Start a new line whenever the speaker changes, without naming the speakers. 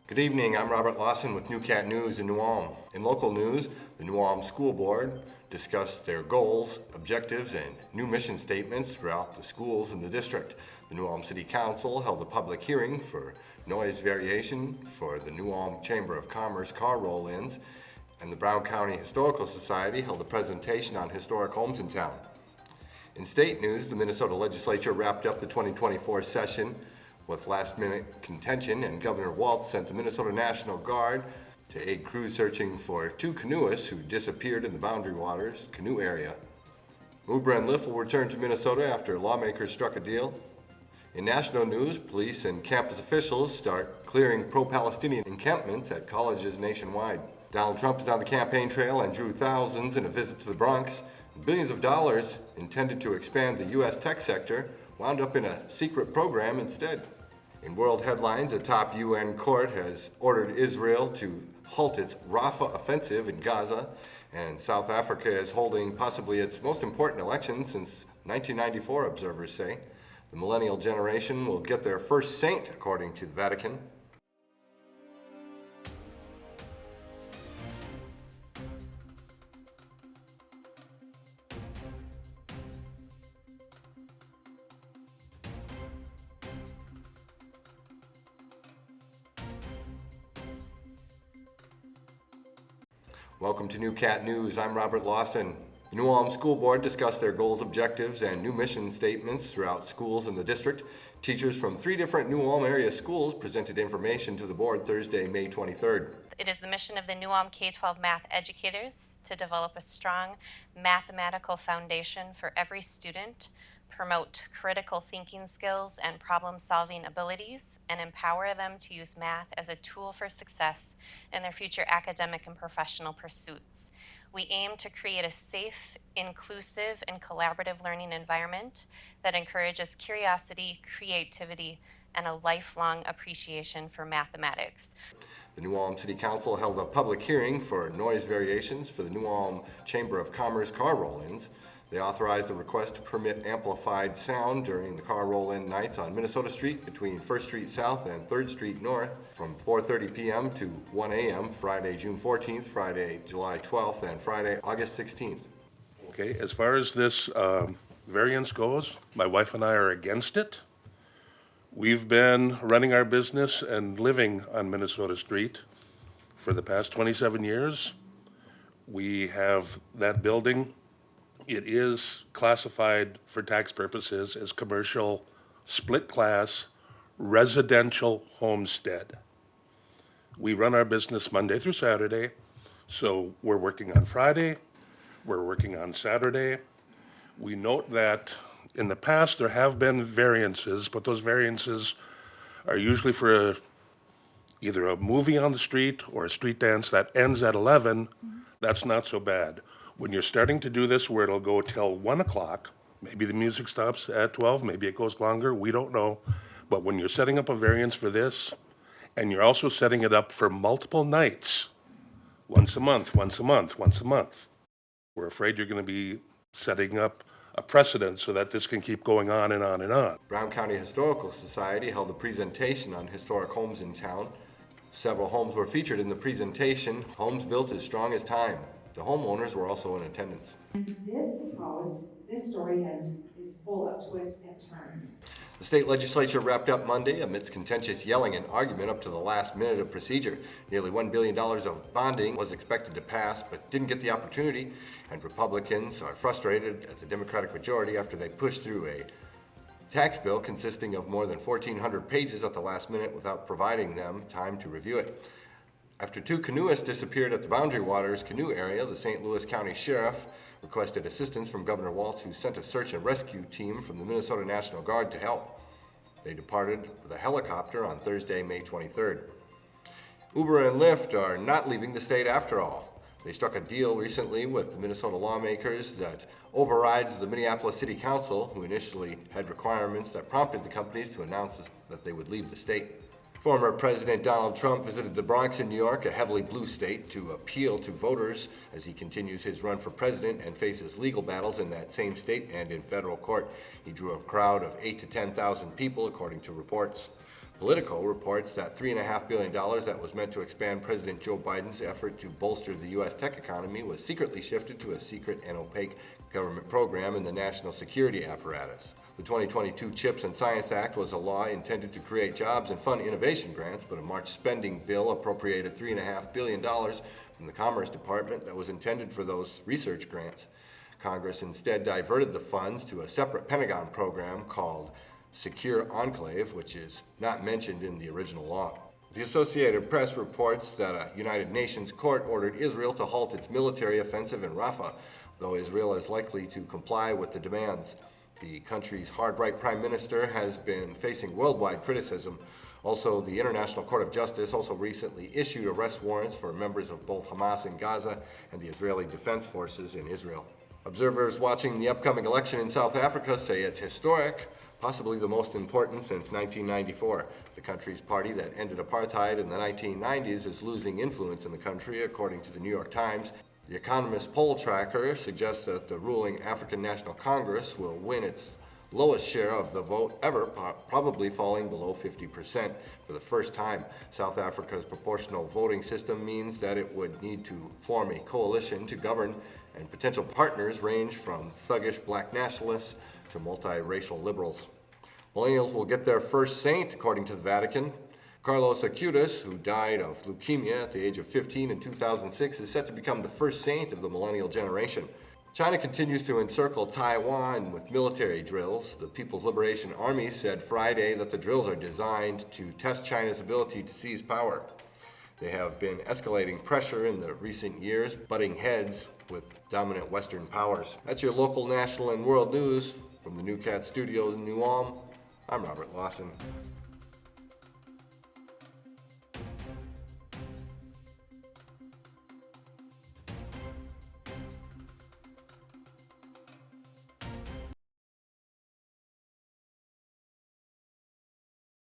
Good evening, I'm Robert Lawson with NUCAT News in New Ulm. In local news, the New Ulm School Board discussed their goals, objectives, and new mission statements throughout the schools in the district. The New Ulm City Council held a public hearing for noise variation for the New Ulm Chamber of Commerce car roll-ins, and the Brown County Historical Society held a presentation on historic homes in town. In state news, the Minnesota legislature wrapped up the 2024 session with last-minute contention, and Governor Walz sent the Minnesota National Guard to aid crews searching for two canoeists who disappeared in the Boundary Waters canoe area. Uber and Lyft will return to Minnesota after lawmakers struck a deal. In national news, police and campus officials start clearing pro-Palestinian encampments at colleges nationwide. Donald Trump is on the campaign trail and drew thousands in a visit to the Bronx. Billions of dollars intended to expand the U.S. tech sector wound up in a secret program instead. In world headlines, a top UN court has ordered Israel to halt its Rafah offensive in Gaza, and South Africa is holding possibly its most important election since 1994, observers say. The millennial generation will get their first saint, according to the Vatican. Welcome to NUCAT News. I'm Robert Lawson. The New Ulm School Board discussed their goals, objectives, and new mission statements throughout schools in the district. Teachers from 3 different New Ulm area schools presented information to the board Thursday, May 23rd.
It is the mission of the New Ulm K-12 math educators to develop a strong mathematical foundation for every student, promote critical thinking skills and problem-solving abilities, and empower them to use math as a tool for success in their future academic and professional pursuits. We aim to create a safe, inclusive, and collaborative learning environment that encourages curiosity, creativity, and a lifelong appreciation for mathematics.
The New Ulm City Council held a public hearing for noise variations for the New Ulm Chamber of Commerce car roll-ins. They authorized a request to permit amplified sound during the car roll-in nights on Minnesota Street between 1st Street South and 3rd Street North from 4:30 p.m. to 1 a.m. Friday, June 14th, Friday, July 12th, and Friday, August 16th.
Okay, as far as this variance goes, my wife and I are against it. We've been running our business and living on Minnesota Street for the past 27 years. We have that building. It is classified for tax purposes as commercial, split class, residential homestead. We run our business Monday through Saturday, so we're working on Friday, we're working on Saturday. We note that in the past there have been variances, but those variances are usually for either a movie on the street or a street dance that ends at 11. That's not so bad. When you're starting to do this where it'll go till 1 o'clock, maybe the music stops at 12, maybe it goes longer, we don't know. But when you're setting up a variance for this, and you're also setting it up for multiple nights, once a month, once a month, once a month, we're afraid you're going to be setting up a precedent so that this can keep going on and on and on.
Brown County Historical Society held a presentation on historic homes in town. Several homes were featured in the presentation, homes built as strong as time. The homeowners were also in attendance.
This house, this story is full of twists and turns.
The state legislature wrapped up Monday amidst contentious yelling and argument up to the last minute of procedure. Nearly $1 billion of bonding was expected to pass, but didn't get the opportunity, and Republicans are frustrated at the Democratic majority after they pushed through a tax bill consisting of more than 1,400 pages at the last minute without providing them time to review it. After 2 canoeists disappeared at the Boundary Waters canoe area, the St. Louis County Sheriff requested assistance from Governor Walz, who sent a search and rescue team from the Minnesota National Guard to help. They departed with a helicopter on Thursday, May 23rd. Uber and Lyft are not leaving the state after all. They struck a deal recently with the Minnesota lawmakers that overrides the Minneapolis City Council, who initially had requirements that prompted the companies to announce that they would leave the state. Former President Donald Trump visited the Bronx in New York, a heavily blue state, to appeal to voters as he continues his run for president and faces legal battles in that same state and in federal court. He drew a crowd of 8,000 to 10,000 people, according to reports. Politico reports that $3.5 billion that was meant to expand President Joe Biden's effort to bolster the U.S. tech economy was secretly shifted to a secret and opaque government program in the national security apparatus. The 2022 CHIPS and Science Act was a law intended to create jobs and fund innovation grants, but a March spending bill appropriated $3.5 billion from the Commerce Department that was intended for those research grants. Congress instead diverted the funds to a separate Pentagon program called Secure Enclave, which is not mentioned in the original law. The Associated Press reports that a United Nations court ordered Israel to halt its military offensive in Rafah, though Israel is likely to comply with the demands. The country's hard-right prime minister has been facing worldwide criticism. Also, the International Court of Justice also recently issued arrest warrants for members of both Hamas in Gaza and the Israeli Defense Forces in Israel. Observers watching the upcoming election in South Africa say it's historic, possibly the most important since 1994. The country's party that ended apartheid in the 1990s is losing influence in the country, according to the New York Times. The Economist poll tracker suggests that the ruling African National Congress will win its lowest share of the vote ever, probably falling below 50% for the first time. South Africa's proportional voting system means that it would need to form a coalition to govern, and potential partners range from thuggish black nationalists to multiracial liberals. Millennials will get their first saint, according to the Vatican. Carlos Acutis, who died of leukemia at the age of 15 in 2006, is set to become the first saint of the millennial generation. China continues to encircle Taiwan with military drills. The People's Liberation Army said Friday that the drills are designed to test China's ability to seize power. They have been escalating pressure in the recent years, butting heads with dominant Western powers. That's your local, national, and world news. From the NUCAT studios in New Ulm, I'm Robert Lawson.